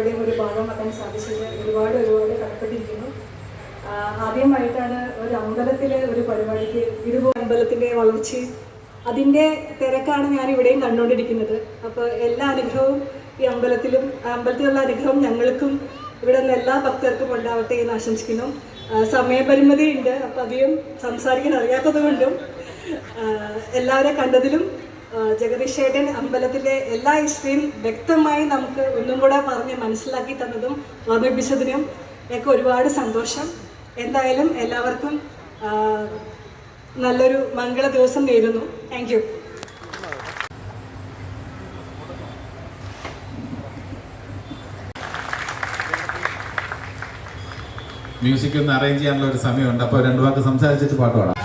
എല്ലാവരുടെയും ഒരു ഭാഗമാക്കാൻ സാധിച്ചത് ഒരുപാട് കടപ്പെട്ടിരിക്കുന്നു. ആദ്യമായിട്ടാണ് ഒരു അമ്പലത്തിലെ ഒരു പരിപാടിക്ക് അമ്പലത്തിൻ്റെ വളർച്ചയും അതിൻ്റെ തിരക്കാണ് ഞാൻ ഇവിടെയും കണ്ടുകൊണ്ടിരിക്കുന്നത്. അപ്പോൾ എല്ലാ അനുഗ്രഹവും ഈ അമ്പലത്തിലുള്ള അനുഗ്രഹം ഞങ്ങൾക്കും ഇവിടെ നിന്ന് എല്ലാ ഭക്തർക്കും ഉണ്ടാവട്ടെ എന്ന് ആശംസിക്കുന്നു. സമയപരിമിതി ഉണ്ട്, അപ്പോൾ അധികം സംസാരിക്കാൻ അറിയാത്തത് കൊണ്ടും എല്ലാവരെ കണ്ടതിലും ജഗദീഷ് ചേട്ടൻ അമ്പലത്തിലെ എല്ലാ ഹിസ്റ്ററിയും വ്യക്തമായി നമുക്ക് ഒന്നും കൂടെ പറഞ്ഞ് മനസ്സിലാക്കി തന്നതും ഓർമ്മിപ്പിച്ചതിനും ഒക്കെ ഒരുപാട് സന്തോഷം. എന്തായാലും എല്ലാവർക്കും നല്ലൊരു മംഗള ദിവസം നേരുന്നു. Thank you. മ്യൂസിക് ഒന്ന് അറേഞ്ച് ചെയ്യാനുള്ള ഒരു സമയമുണ്ട്. അപ്പോൾ 2 വാക്ക് സംസാരിച്ചിട്ട് പാട്ട് പാടാം.